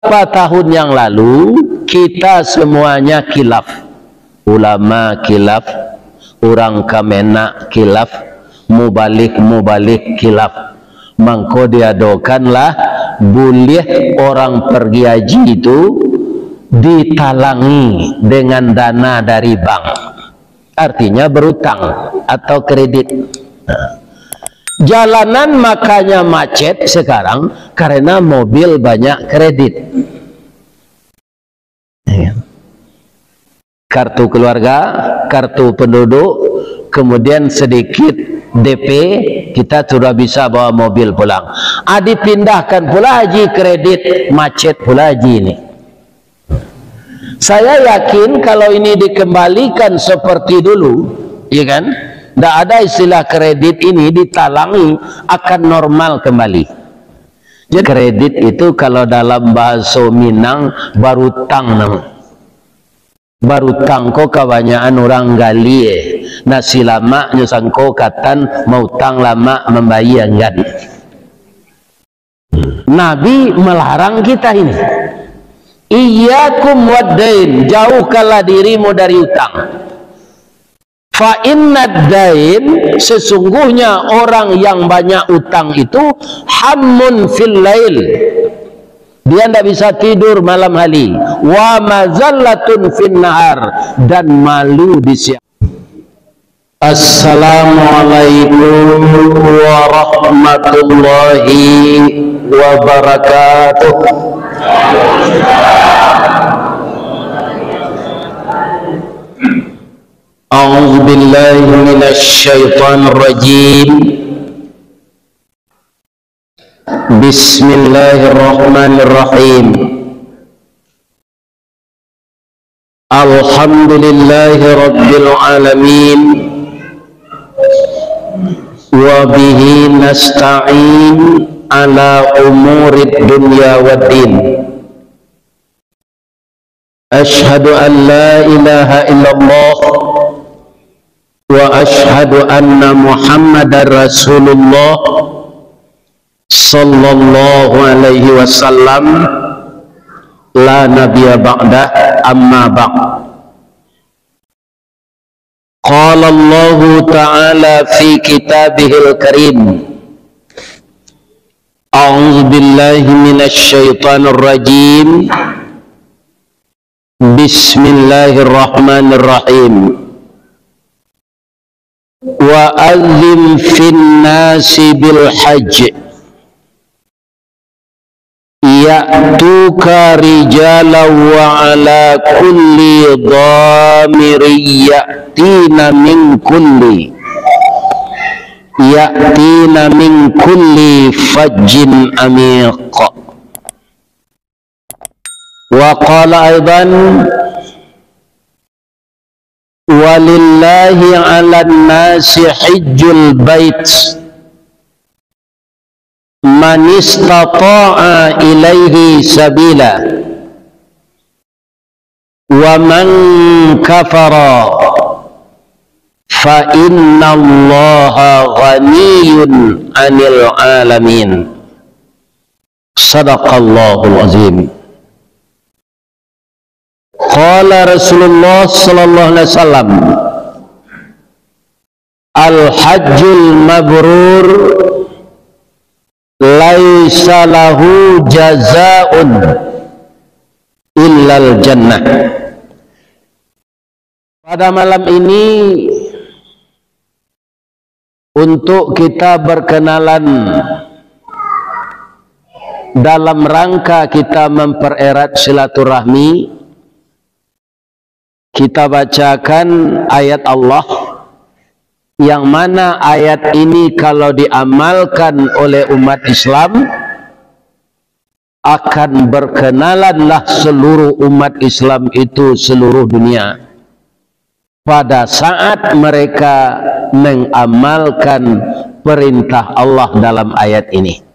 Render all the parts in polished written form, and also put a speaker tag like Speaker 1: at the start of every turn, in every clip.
Speaker 1: beberapa tahun yang lalu kita semuanya khilaf, ulama khilaf, orang Kemenak khilaf, mubalik khilaf. Mangko diadokanlah boleh orang pergi haji itu ditalangi dengan dana dari bank, artinya berutang atau kredit. Jalanan makanya macet sekarang karena mobil banyak kredit. Kartu keluarga, kartu penduduk, kemudian sedikit DP, kita sudah bisa bawa mobil pulang. Dipindahkan pula haji kredit, macet pula haji ini. Saya yakin kalau ini dikembalikan seperti dulu, ya kan? Tidak ada istilah kredit ini ditalangi, akan normal kembali. Jadi kredit itu kalau dalam bahasa Minang barutang namanya. Barutang kok kebanyakan orang gali nasi lama nyusangko katan mau tang lama membayangkan. Nabi melarang kita ini. Iyyakum waddain, jauhkanlah dirimu dari utang. Fa innad dain, sesungguhnya orang yang banyak utang itu hammun fil lail, dia tidak bisa tidur malam hari, wa mazallatun fin nahar, dan malu di siang. Assalamualaikum warahmatullahi wabarakatuh. A'udzu billahi minasy syaithanir rajim. Bismillahirrahmanirrahim. Alhamdulillahi rabbil alamin. Wa bihi nasta'in ala umurid dunya waddin. Ashhadu an la ilaha illallah wa ashhadu anna Muhammadar Rasulullah sallallahu alaihi wasallam, la nabiyya ba'da, amma ba'd. Qala Allah ta'ala fi kitabihil karim, a'udzu billahi minasy syaithanir rajim, bismillahirrahmanirrahim. Wa adzim fin nasi bil hajj ya'tuka rijalan wa ala kulli dhamirin ya'tina min kulli fajjin amiq. Wa qala aidan walillahi 'alan nasi hajjul bait man istata'a ilaihi sabila wa man kafara fa inna allaha ghaniyyun 'anil 'alamin. Sadaqallahul azim. Qala Rasulullah sallallahu alaihi wasallam, al-hajjul mabrur laisa lahu jazaa'un illal jannah. Pada malam ini untuk kita berkenalan dalam rangka kita mempererat silaturahmi, kita bacakan ayat Allah yang mana ayat ini kalau diamalkan oleh umat Islam akan berkenalanlah seluruh umat Islam itu seluruh dunia pada saat mereka mengamalkan perintah Allah dalam ayat ini.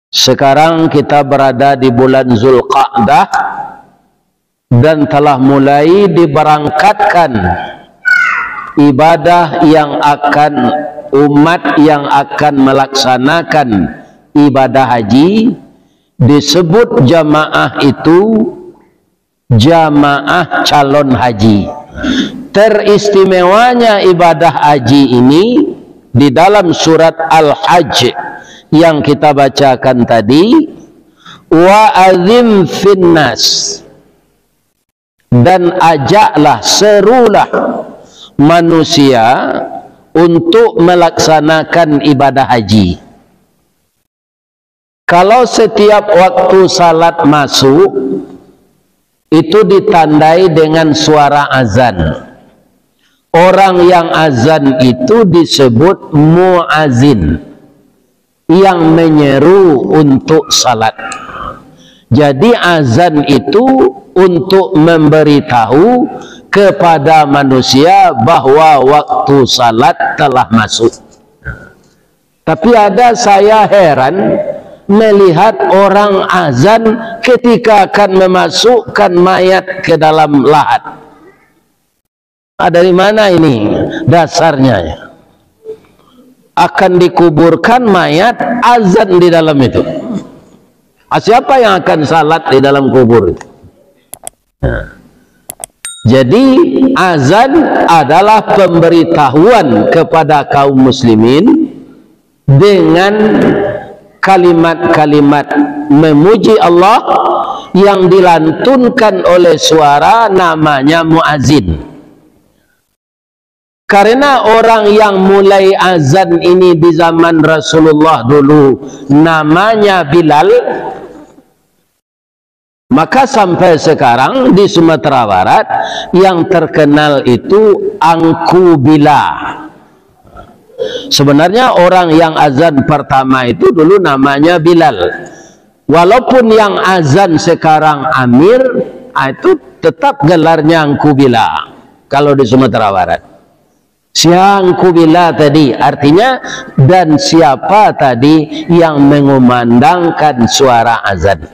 Speaker 1: Sekarang kita berada di bulan Zulqa'dah dan telah mulai diberangkatkan ibadah yang akan umat yang akan melaksanakan ibadah haji disebut jamaah itu jamaah calon haji. Teristimewanya ibadah haji ini di dalam surat Al-Hajj yang kita bacakan tadi, wa adzim finnas, dan ajaklah, serulah manusia untuk melaksanakan ibadah haji. Kalau setiap waktu salat masuk itu ditandai dengan suara azan. Orang yang azan itu disebut muazin, yang menyeru untuk salat. Jadi azan itu untuk memberitahu kepada manusia bahwa waktu salat telah masuk. Tapi saya heran melihat orang azan ketika akan memasukkan mayat ke dalam lahat. Dari mana ini dasarnya? Akan dikuburkan mayat, azan di dalam itu. Siapa yang akan salat di dalam kubur itu? Jadi azan adalah pemberitahuan kepada kaum muslimin dengan kalimat-kalimat memuji Allah yang dilantunkan oleh suara namanya muazin. Karena orang yang mulai azan ini di zaman Rasulullah dulu namanya Bilal, maka sampai sekarang di Sumatera Barat yang terkenal itu Angku Bila. Sebenarnya orang yang azan pertama itu dulu namanya Bilal. Walaupun yang azan sekarang Amir, itu tetap gelarnya Angku Bila kalau di Sumatera Barat. Angku Bila tadi artinya, dan siapa tadi yang mengumandangkan suara azan.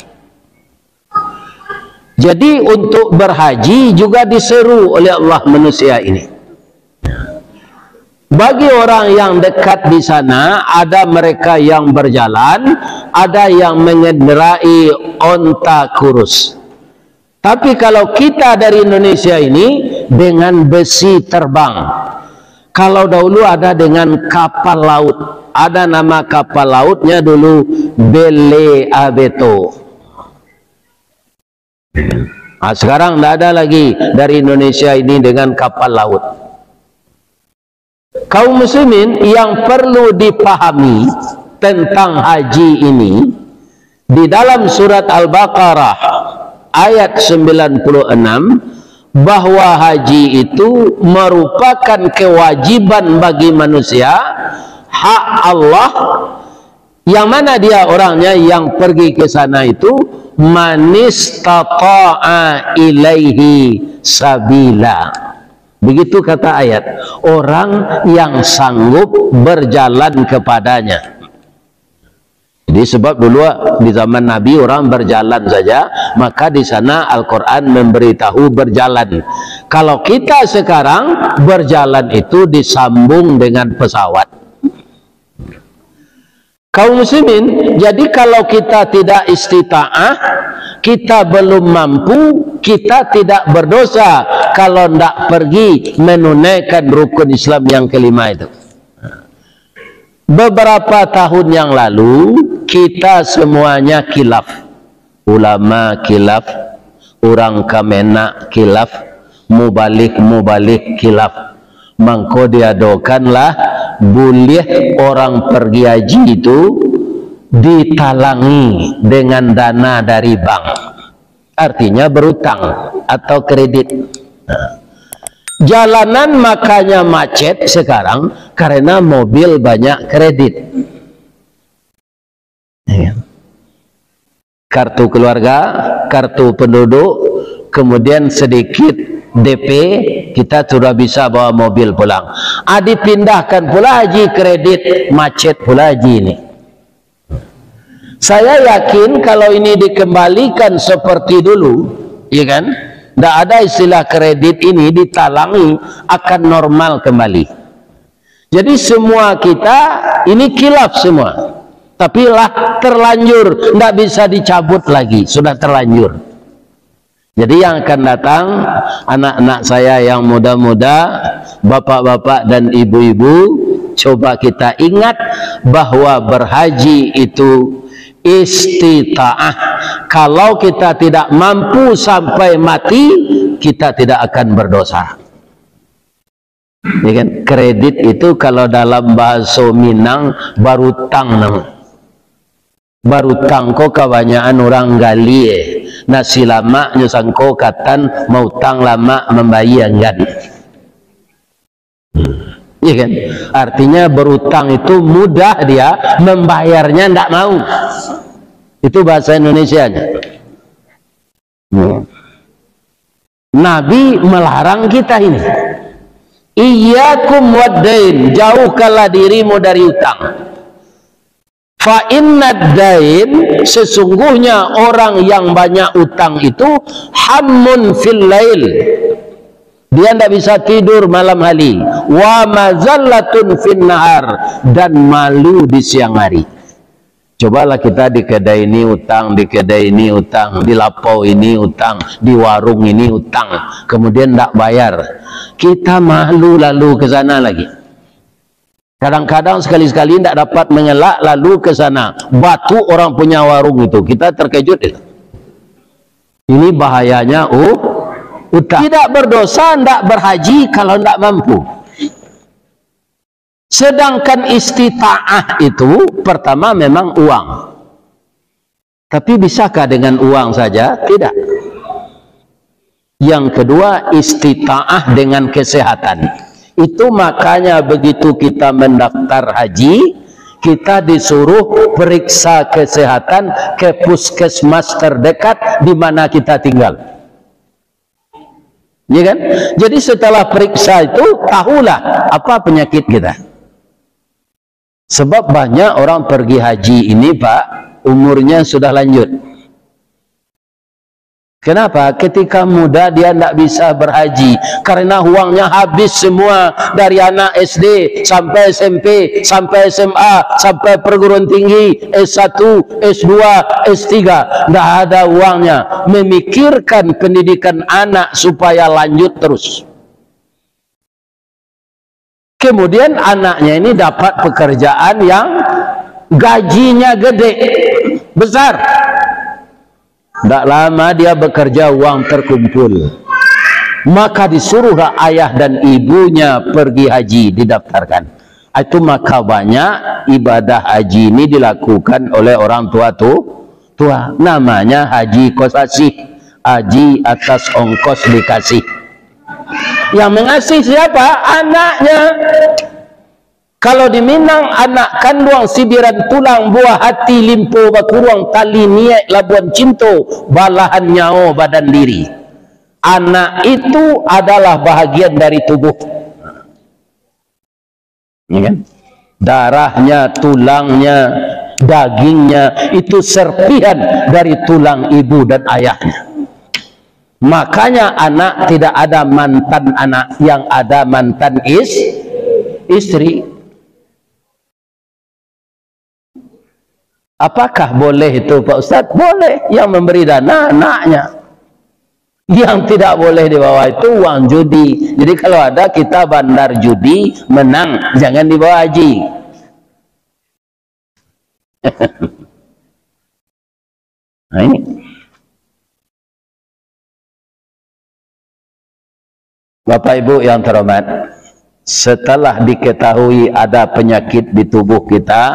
Speaker 1: Jadi untuk berhaji juga diseru oleh Allah manusia ini. Bagi orang yang dekat di sana, ada mereka yang berjalan, ada yang mengendarai onta kurus. Tapi kalau kita dari Indonesia ini dengan besi terbang. Kalau dahulu ada dengan kapal laut, ada nama kapal lautnya dulu Bele Abeto. Sekarang tidak ada lagi dari Indonesia ini dengan kapal laut. Kaum muslimin yang perlu dipahami tentang haji ini, di dalam surat Al-Baqarah ayat 96, bahwa haji itu merupakan kewajiban bagi manusia, hak Allah, yang mana dia orangnya yang pergi ke sana itu manistata'a ilaihi sabila. Begitu kata ayat, orang yang sanggup berjalan kepadanya. Jadi sebab dulu di zaman Nabi orang berjalan saja, maka di sana Al-Quran memberitahu berjalan. Kalau kita sekarang berjalan itu disambung dengan pesawat. Kaum muslimin, jadi kalau kita tidak istita'ah, kita belum mampu, kita tidak berdosa kalau tidak pergi menunaikan rukun Islam yang kelima itu. Beberapa tahun yang lalu kita semuanya khilaf, ulama khilaf, orang Kemenak khilaf, mubalik khilaf. Mangko diadokanlah boleh orang pergi haji itu ditalangi dengan dana dari bank, artinya berutang atau kredit. Jalanan makanya macet sekarang karena mobil banyak kredit. Kartu keluarga, kartu penduduk, kemudian sedikit DP, kita sudah bisa bawa mobil pulang. Dipindahkan pula haji kredit, macet pula haji ini. Saya yakin kalau ini dikembalikan seperti dulu, ya kan? Tidak ada istilah kredit ini, ditalangi, akan normal kembali. Jadi semua kita ini khilaf semua. tapi lah terlanjur, tidak bisa dicabut lagi, sudah terlanjur. Jadi yang akan datang, anak-anak saya yang muda-muda, bapak-bapak dan ibu-ibu, coba kita ingat bahwa berhaji itu istita'ah. Kalau kita tidak mampu sampai mati, kita tidak akan berdosa. Ya kan? Kredit itu kalau dalam bahasa Minang barutang namanya. Barutang ko kebanyakan orang gali nasi lama nyusangko katan mau tang lama membayangkan. Iya kan? Artinya berutang itu mudah, dia membayarnya tidak mau. Itu bahasa Indonesianya. Nabi melarang kita ini. Iyyakum waddain, jauhkanlah dirimu dari utang. Fa innad dain, sesungguhnya orang yang banyak utang itu hammun fil lail, dia tidak bisa tidur malam hari, wa mazallatun fin nahar, dan malu di siang hari. Cobalah kita di kedai ini utang, di kedai ini utang, di lapau ini utang, di warung ini utang, kemudian tidak bayar, kita malu lalu ke sana lagi. Kadang-kadang sekali-sekali tidak dapat mengelak lalu ke sana, batu orang punya warung itu, kita terkejut. Ini bahayanya utang. Tidak berdosa, tidak berhaji kalau tidak mampu. Sedangkan istita'ah itu pertama memang uang. Tapi bisakah dengan uang saja? Tidak. Yang kedua, istita'ah dengan kesehatan. Itu makanya begitu kita mendaftar haji, kita disuruh periksa kesehatan ke puskesmas terdekat di mana kita tinggal. Ya kan? Jadi setelah periksa itu, tahulah apa penyakit kita. Sebab banyak orang pergi haji ini, Pak, umurnya sudah lanjut. Kenapa? Ketika muda dia tidak bisa berhaji karena uangnya habis semua, dari anak SD sampai SMP, sampai SMA, sampai perguruan tinggi, S1, S2, S3, tidak ada uangnya memikirkan pendidikan anak supaya lanjut terus. Kemudian anaknya ini dapat pekerjaan yang gajinya gede, besar. Tidak lama dia bekerja, uang terkumpul, maka disuruhlah ayah dan ibunya pergi haji, didaftarkan. Itu maka banyak ibadah haji ini dilakukan oleh orang tua namanya haji kosasih, haji atas ongkos dikasih. Yang mengasih siapa? Anaknya. Kalau di Minang, anak kanduang sibiran tulang, buah hati limpo bakuruang tali niat labuan cinto, balahan nyao badan diri. Anak itu adalah bahagian dari tubuh. Ya kan? Darahnya, tulangnya, dagingnya itu serpihan dari tulang ibu dan ayahnya. Makanya anak tidak ada mantan anak, yang ada mantan istri. Apakah boleh itu Pak Ustadz? Boleh, yang memberi dana anaknya. Yang tidak boleh dibawa itu uang judi. Jadi kalau ada kita bandar judi menang, jangan dibawa haji. Nah ini. Bapak Ibu yang terhormat, setelah diketahui ada penyakit di tubuh kita,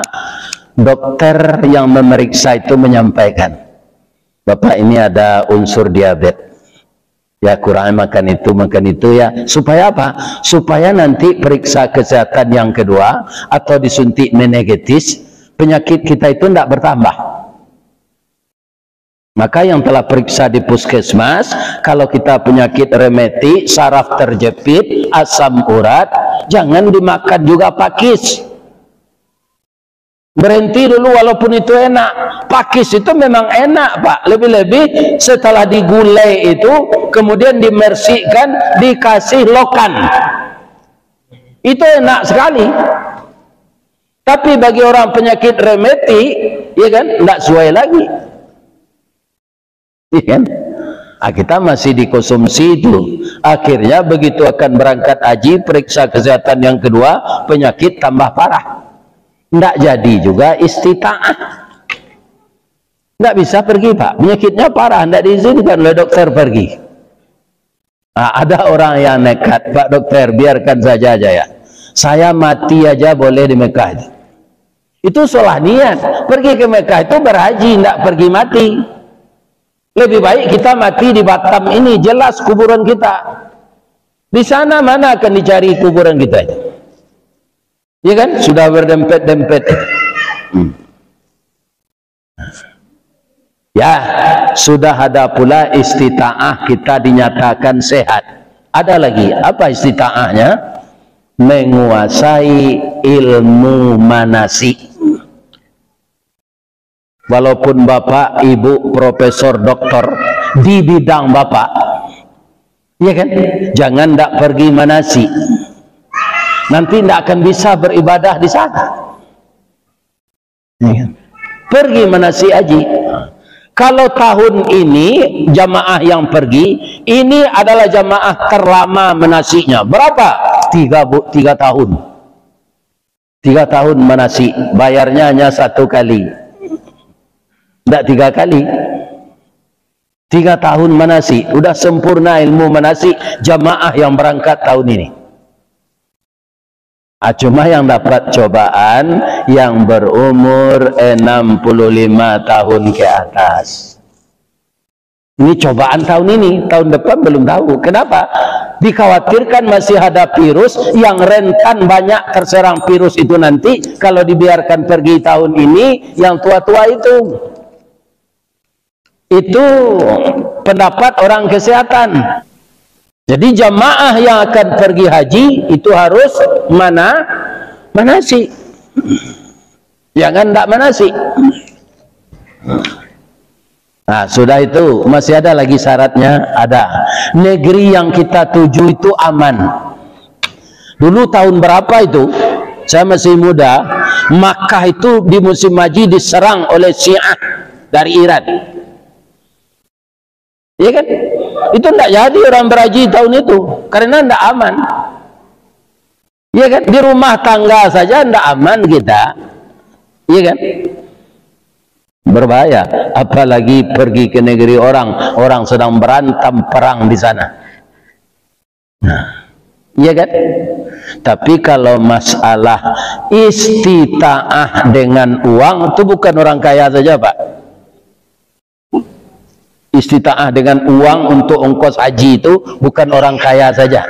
Speaker 1: dokter yang memeriksa itu menyampaikan, Bapak ini ada unsur diabetes. Ya kurang makan itu ya. Supaya apa? Supaya nanti periksa kesehatan yang kedua atau disuntik meningitis, penyakit kita itu tidak bertambah. Maka yang telah periksa di puskesmas, kalau kita penyakit rematik, saraf terjepit, asam urat, jangan dimakan juga pakis. Berhenti dulu walaupun itu enak. Pakis itu memang enak Pak. Lebih-lebih setelah digulai itu kemudian dimersihkan, dikasih lokan. Itu enak sekali. Tapi bagi orang penyakit rematik, ya kan, tidak sesuai lagi. Ya kan? Kita masih dikonsumsi itu. Akhirnya begitu akan berangkat haji, periksa kesehatan yang kedua, penyakit tambah parah. Tidak jadi juga istita'ah. Tidak bisa pergi, Pak. Penyakitnya parah, tidak diizinkan oleh dokter pergi. Ada orang yang nekat, Pak dokter, biarkan saja ya. Saya mati aja boleh di Mekah itu. Itu salah niat. Pergi ke Mekah itu berhaji, tidak pergi mati. Lebih baik kita mati di Batam ini, jelas kuburan kita. Di sana mana akan dicari kuburan kita? Ya kan? Sudah berdempet-dempet. Ya, sudah ada pula istita'ah, kita dinyatakan sehat. Ada lagi, apa istita'ahnya? Menguasai ilmu manasik. Walaupun bapak, ibu, profesor, doktor di bidang bapak, ya kan? Jangan tidak pergi manasik. Nanti tidak akan bisa beribadah di sana. Ya kan? Pergi manasik haji. Kalau tahun ini jamaah yang pergi, ini adalah jamaah terlama manasiknya. Berapa? 3 tahun. 3 tahun manasik. Bayarnya hanya 1 kali. Tidak 3 kali. 3 tahun manasik. Sudah sempurna ilmu manasik jamaah yang berangkat tahun ini. Cuma yang dapat cobaan yang berumur 65 tahun ke atas. Ini cobaan tahun ini. Tahun depan belum tahu. Kenapa? Dikhawatirkan masih ada virus yang rentan banyak terserang virus itu nanti. Kalau dibiarkan pergi tahun ini, yang tua-tua itu pendapat orang kesehatan. Jadi jamaah yang akan pergi haji itu harus manasik. Jangan tidak manasik. Nah, sudah itu masih ada lagi syaratnya. Ada. Negeri yang kita tuju itu aman. Dulu tahun berapa itu? Saya masih muda. Makkah itu di musim haji diserang oleh Syiah dari Iran. Iya kan? Itu tidak jadi orang berhaji tahun itu karena tidak aman. Iya kan? Di rumah tangga saja tidak aman kita. Iya kan? Berbahaya. Apalagi pergi ke negeri orang sedang berantem perang di sana. Nah, iya kan? Tapi kalau masalah istita'ah dengan uang itu bukan orang kaya saja, Pak. Istita'ah dengan uang untuk ongkos haji itu bukan orang kaya saja.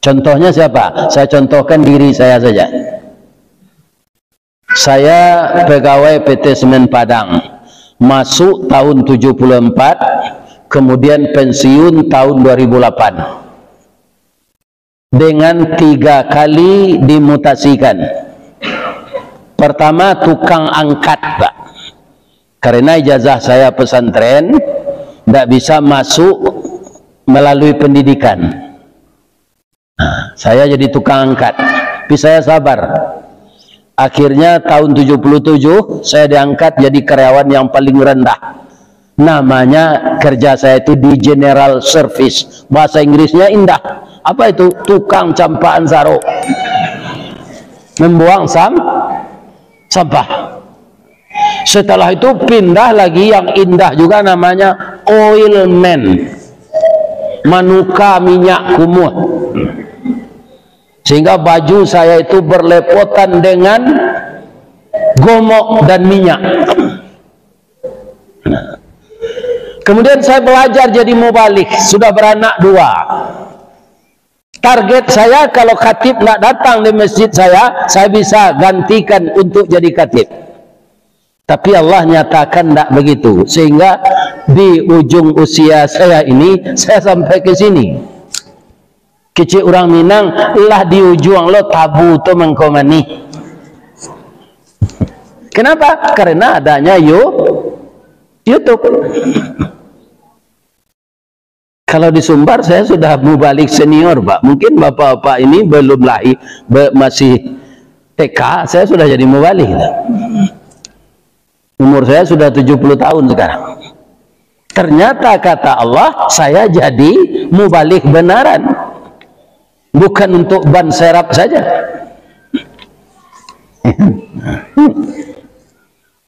Speaker 1: Contohnya siapa? Saya contohkan diri saya saja. Saya pegawai PT Semen Padang, masuk tahun 74, kemudian pensiun tahun 2008 dengan 3 kali dimutasikan. Pertama tukang angkat, Pak. Karena ijazah saya pesantren, tidak bisa masuk melalui pendidikan. Nah, saya jadi tukang angkat. Tapi saya sabar. Akhirnya tahun 77 saya diangkat jadi karyawan yang paling rendah. Namanya kerja saya itu di General Service. Bahasa Inggrisnya indah. Apa itu? Tukang campaan sarok. Membuang sampah. Setelah itu pindah lagi yang indah juga namanya oilman, manuka minyak kumuh. Sehingga baju saya itu berlepotan dengan gomok dan minyak. Kemudian saya belajar jadi mubalik, sudah beranak 2. Target saya kalau khatib tidak datang di masjid saya bisa gantikan untuk jadi khatib. Tapi Allah nyatakan tidak begitu, sehingga di ujung usia saya ini saya sampai ke sini. Kecil orang Minang lah di ujung lo tabu tu mengkomani. Kenapa? Karena adanya YouTube. Kalau di Sumbar saya sudah mubalik senior, Pak. Mungkin bapak-bapak ini belum lahir, masih TK saya sudah jadi mubalik. Umur saya sudah 70 tahun sekarang. Ternyata kata Allah, saya jadi mubalik benaran. Bukan untuk ban serap saja.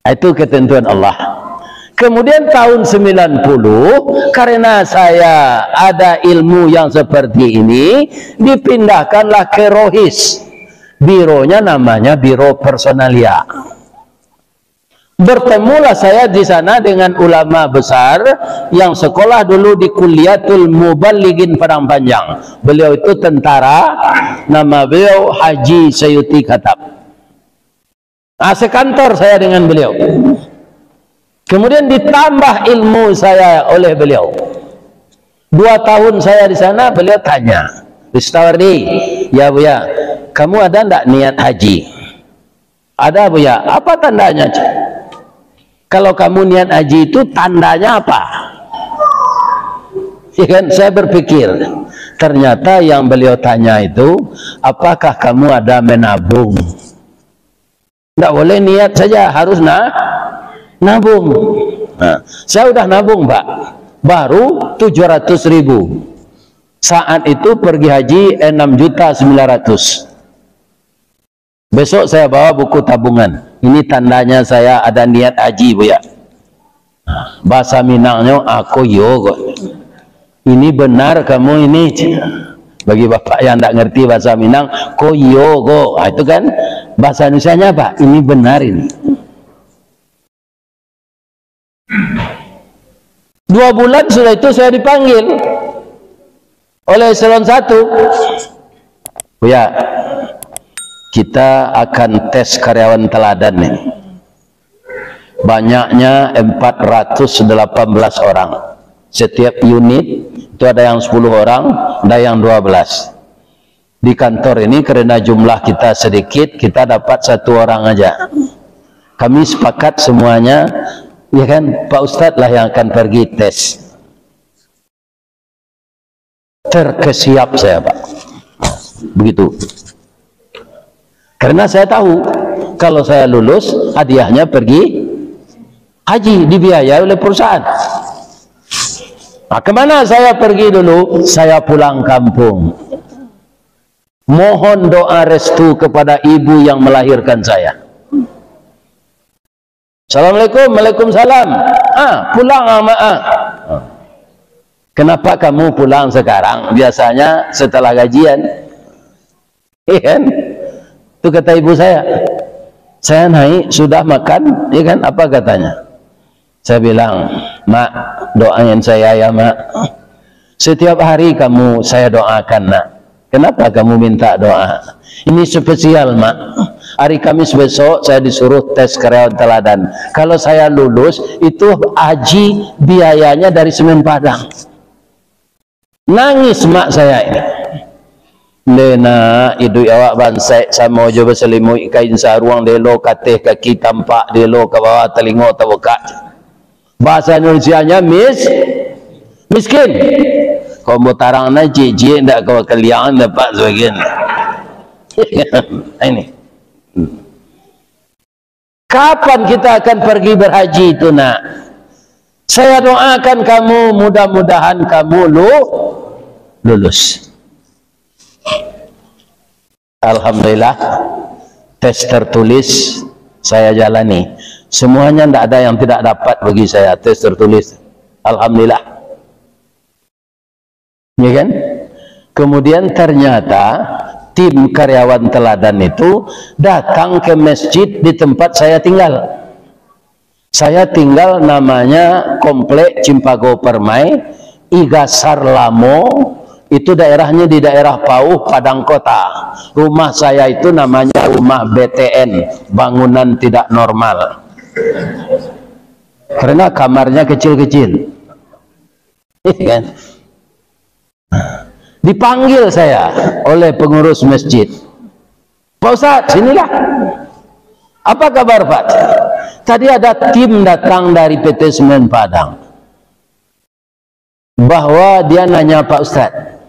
Speaker 1: Itu ketentuan Allah. Kemudian tahun 90, karena saya ada ilmu yang seperti ini, dipindahkanlah ke Rohis. Bironya namanya Biro Personalia. Bertemulah saya di sana dengan ulama besar yang sekolah dulu di Kuliatul Muballighin Padang Panjang. Beliau itu tentara, nama beliau Haji Sayuti Khattab. Sekantor saya dengan beliau. Kemudian ditambah ilmu saya oleh beliau. 2 tahun saya di sana, beliau tanya, Ustawardi, ya Buya, kamu ada enggak niat haji? Ada Buya. Apa tandanya? Kalau kamu niat haji itu tandanya apa? Ya kan, saya berpikir, ternyata yang beliau tanya itu, apakah kamu ada menabung? Enggak boleh niat saja, harus nabung. Nah, saya udah nabung Pak, baru 700.000. Saat itu pergi haji 6.900.000. Besok saya bawa buku tabungan. Ini tandanya saya ada niat haji Buya. Bahasa Minangnya aku yo kok. Ini benar kamu ini. Bagi bapak yang tidak ngerti bahasa Minang, koyo kok. Itu kan bahasa Indonesianya apa? Ini benar ini. 2 bulan sudah itu saya dipanggil oleh eselon 1. Buya, kita akan tes karyawan teladan nih. Banyaknya 418 orang. Setiap unit itu ada yang 10 orang, ada yang 12. Di kantor ini karena jumlah kita sedikit, kita dapat 1 orang aja. Kami sepakat semuanya, ya kan, Pak Ustadz lah yang akan pergi tes. Terkesiap saya Pak, begitu. Karena saya tahu kalau saya lulus hadiahnya pergi haji, dibiayai oleh perusahaan. Nah, kemana saya pergi dulu? Saya pulang kampung. Mohon doa restu kepada ibu yang melahirkan saya. Assalamualaikum, waalaikumsalam. Pulang sama Kenapa kamu pulang sekarang? Biasanya setelah gajian. Iya kan? Itu kata ibu saya. Saya naik, sudah makan, iya kan? Apa katanya? Saya bilang, Mak, doain saya ya Mak. Setiap hari saya doakan Nak. Kenapa kamu minta doa? Ini spesial Mak. Hari Kamis besok saya disuruh tes karyawan teladan. Kalau saya lulus, itu haji biayanya dari Semen Padang. Nangis mak saya ini. Lena idu awak bansai sama jo berselimut kain sarung delo kateh kaki tampak delo ke bawah telingo terbuka. Bahasa Indonesianya miskin. Kau mau tarang na cici ndak kau kalian dapat sebagian. Ini. Kapan kita akan pergi berhaji itu Nak? Saya doakan kamu, mudah-mudahan kamu lulus. Alhamdulillah, tes tertulis saya jalani. Semuanya tidak ada yang tidak dapat bagi saya tes tertulis. Alhamdulillah. Ya kan? Kemudian ternyata tim karyawan teladan itu datang ke masjid di tempat saya tinggal. Saya tinggal namanya Komplek Cimpago Permai, Igasar Lamo, itu daerahnya di daerah Pauh, Padang Kota. Rumah saya itu namanya rumah BTN, bangunan tidak normal. Karena kamarnya kecil-kecil. Kan? Dipanggil saya oleh pengurus masjid. Pak Ustadz, sinilah. Apa kabar Pak? Tadi ada tim datang dari PT Semen Padang. Bahwa dia nanya Pak Ustadz.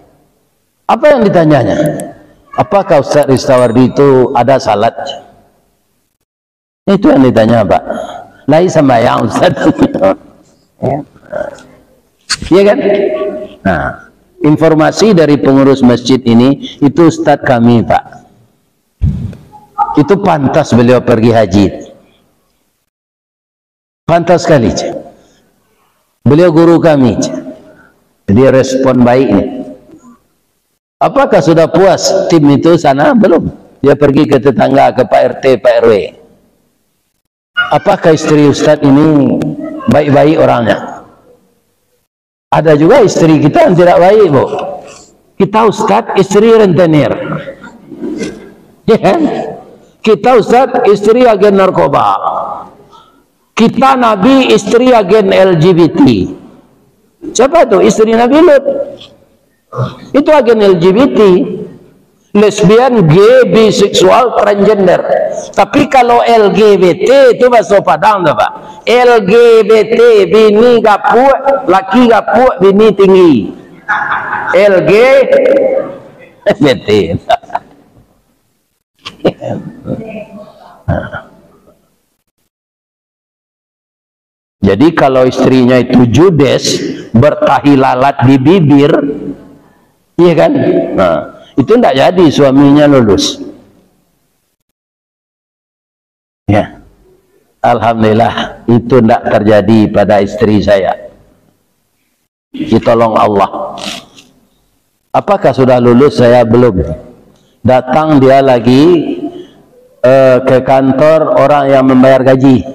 Speaker 1: Apa yang ditanyanya? apakah Ustaz Ristawardi itu ada salat? Itu yang ditanya Pak. Lain sembahyang Ustaz. Iya kan? Nah, informasi dari pengurus masjid ini, itu Ustaz kami Pak. Itu pantas beliau pergi haji. Pantas sekali. Beliau guru kami. Jadi respon baik nih. Apakah sudah puas tim itu sana? Belum. Dia pergi ke tetangga, ke Pak RT, Pak RW. Apakah istri Ustaz ini baik-baik orangnya? Ada juga istri kita yang tidak baik, Bu. Kita Ustaz istri rentenir. Ya kan? Kita Ustaz istri agen narkoba. Kita Nabi istri agen LGBT. Siapa itu? Istri Nabi Lut. Itu agen LGBT, lesbian, gay, biseksual, transgender. Tapi kalau LGBT itu bahasa Padang tuh Pak. LGBT, bini gapuk, laki gapuk, bini tinggi. LGBT. Jadi kalau istrinya itu judes, bertahi lalat di bibir, iya kan? Nah, itu tidak jadi suaminya lulus. Ya, alhamdulillah itu tidak terjadi pada istri saya. Ditolong Allah. Apakah sudah lulus? Saya belum. Datang dia lagi ke kantor orang yang membayar gaji.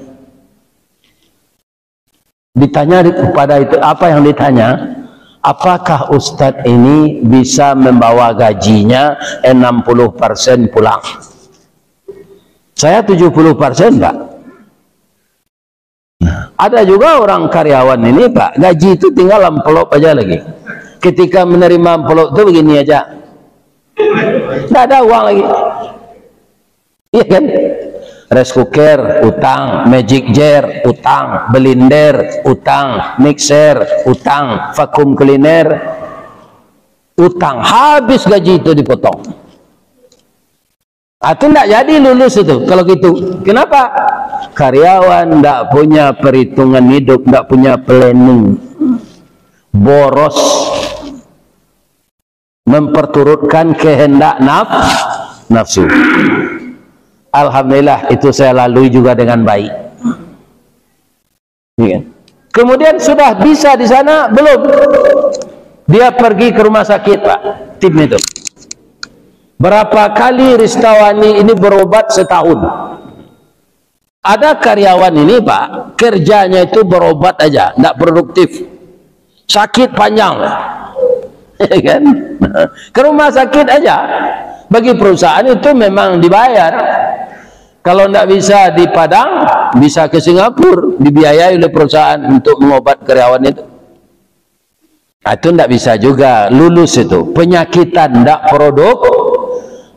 Speaker 1: Ditanya kepada itu, apa yang ditanya? Apakah Ustadz ini bisa membawa gajinya 60% pulang? Saya 70% Pak. Ada juga orang karyawan ini Pak, gaji itu tinggal amplop aja lagi. Ketika menerima amplop itu begini aja, tidak ada uang lagi. Iya kan? Rice cooker, utang, magic jar, utang, blender, utang, mixer, utang, vakum cleaner, utang. Habis gaji itu dipotong. Itu tidak jadi lulus itu kalau gitu. Kenapa? Karyawan tidak punya perhitungan hidup, tidak punya planning, boros, memperturutkan kehendak nafsu. Alhamdulillah itu saya lalui juga dengan baik. Kemudian sudah bisa di sana belum? Dia pergi ke rumah sakit Pak, tim itu. Berapa kali Ristawani ini berobat setahun? Ada karyawan ini Pak, kerjanya itu berobat aja, tidak produktif, sakit panjang, kan? Ke rumah sakit aja. Bagi perusahaan itu memang dibayar. Kalau tidak bisa di Padang, bisa ke Singapura, dibiayai oleh perusahaan untuk mengobat karyawan itu. Itu tidak bisa juga lulus itu. Penyakitan tidak produk.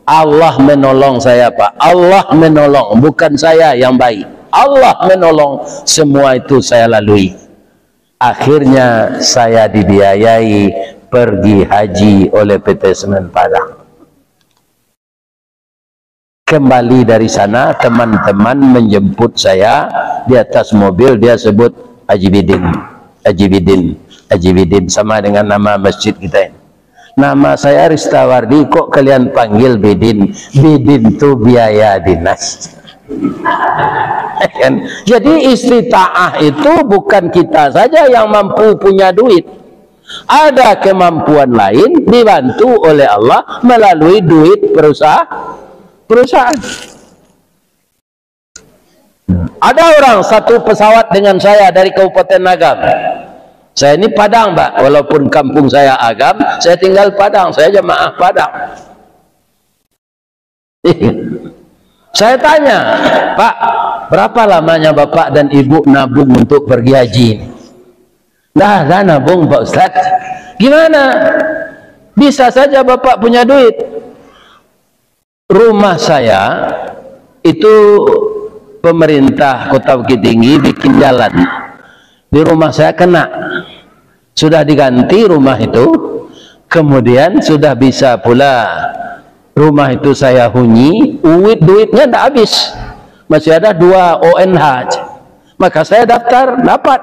Speaker 1: Allah menolong saya Pak. Allah menolong, bukan saya yang baik. Allah menolong, semua itu saya lalui. Akhirnya saya dibiayai pergi haji oleh PT Semen Padang. Kembali dari sana, teman-teman menjemput saya di atas mobil. Dia sebut Haji Bidin, Haji Bidin, Haji Bidin, sama dengan nama masjid kita ini. Nama saya Ristawardi, kok kalian panggil Bidin? Bidin itu biaya dinas. Jadi istitaah itu bukan kita saja yang mampu punya duit. Ada kemampuan lain dibantu oleh Allah melalui duit perusahaan. Ada orang satu pesawat dengan saya dari Kabupaten Agam. Saya ini Padang Pak, walaupun kampung saya Agam, saya tinggal Padang, saya jemaah Padang. Saya tanya, Pak, berapa lamanya Bapak dan Ibu nabung untuk pergi haji ini? Dah nabung Pak Ustadz. Gimana? Bisa saja Bapak punya duit. Rumah saya itu pemerintah Kota Bukit Tinggi bikin jalan. Di rumah saya kena. Sudah diganti rumah itu. Kemudian sudah bisa pula rumah itu saya huni, duitnya tidak habis, masih ada 2 ONH, maka saya daftar, dapat.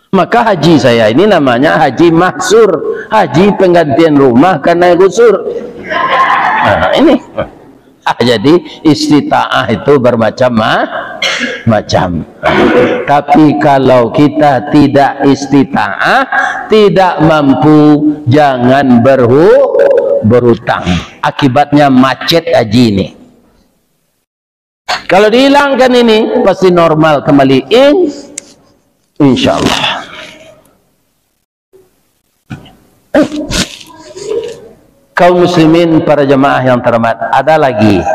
Speaker 1: Maka haji saya ini namanya haji mahsur, haji penggantian rumah karena gusur. Nah, ini jadi istita'ah itu bermacam-macam. Tapi kalau kita tidak istita'ah, tidak mampu, jangan berhutang. Akibatnya macet haji ini. Kalau dihilangkan ini pasti normal kembali, insya Allah. Kaum muslimin, para jemaah yang terhormat, ada lagi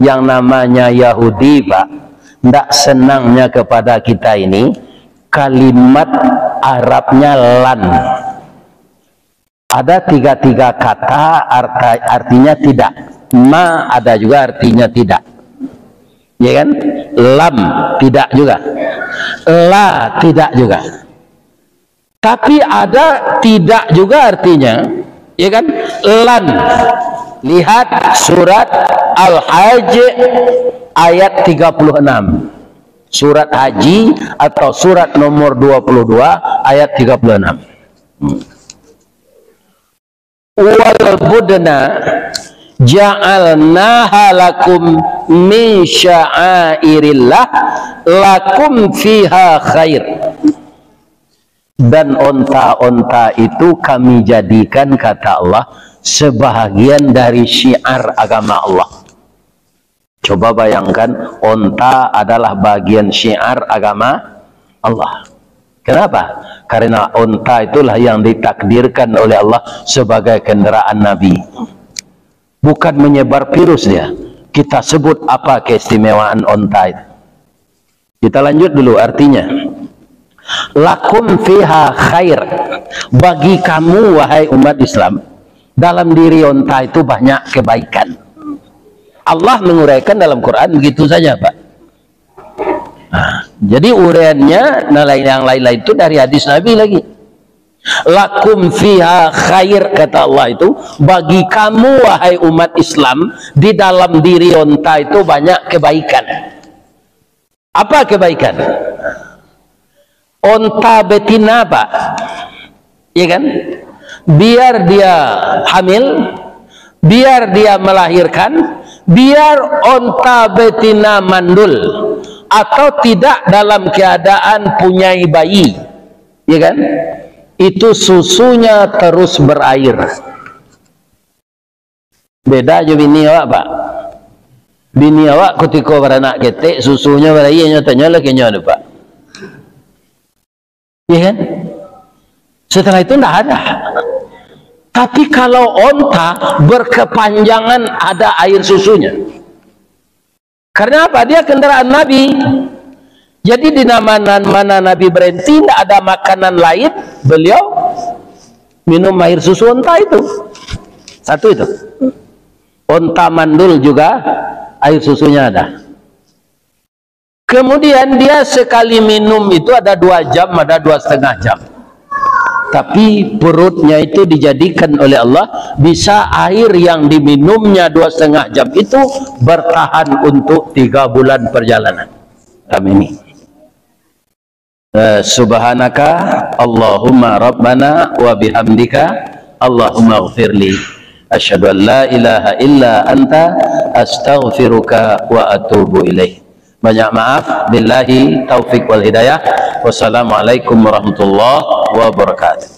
Speaker 1: yang namanya Yahudi, Pak. Tidak senangnya kepada kita ini kalimat Arabnya lan. Ada 3 kata artinya tidak. Ma ada juga artinya tidak, ya kan? Lam tidak juga, la tidak juga. Tapi ada tidak juga artinya, ya kan? Lan. Lihat surat Al-Hajj ayat 36. Surat Haji atau surat nomor 22 ayat 36. Wal budna ja'alnaha lakum min sya'airillah lakum fiha khair. Dan onta-onta itu kami jadikan, kata Allah, sebahagian dari syiar agama Allah. Coba bayangkan, onta adalah bagian syiar agama Allah. Kenapa? Karena onta itulah yang ditakdirkan oleh Allah sebagai kendaraan Nabi. Bukan menyebar virus dia. Kita sebut apa keistimewaan onta itu. Kita lanjut dulu artinya. Lakum fiha khair. Bagi kamu wahai umat Islam, dalam diri onta itu banyak kebaikan. Allah menguraikan dalam Quran begitu saja, Pak. Nah, jadi uraiannya yang lain-lain itu dari hadis Nabi lagi. Lakum fiha khair, kata Allah itu, bagi kamu wahai umat Islam, di dalam diri onta itu banyak kebaikan. Apa kebaikan? Onta betina, Pak, ya kan? Biar dia hamil, biar dia melahirkan, biar onta betina mandul atau tidak dalam keadaan punya bayi, ya kan? Itu susunya terus berair. Beda aja bini awak, Pak. Bini awak ketika beranak ketik susunya berair, nyatanya lagi nyonya, Pak. Ya kan? Setelah itu tidak ada. Tapi kalau onta berkepanjangan ada air susunya. Karena apa? Dia kendaraan Nabi. Jadi di mana Nabi berhenti, tidak ada makanan lain, beliau minum air susu onta itu. Satu itu. Onta mandul juga air susunya ada. Kemudian dia sekali minum itu ada 2 jam, ada 2,5 jam. Tapi perutnya itu dijadikan oleh Allah, bisa air yang diminumnya 2,5 jam itu bertahan untuk 3 bulan perjalanan. Amin. Subhanaka Allahumma Rabbana wa bihamdika Allahumma ighfirli asyhadu an la ilaha illa anta astaghfiruka wa atubu ilaih. Banyak maaf, billahi taufik wal hidayah. Wassalamualaikum warahmatullahi wabarakatuh.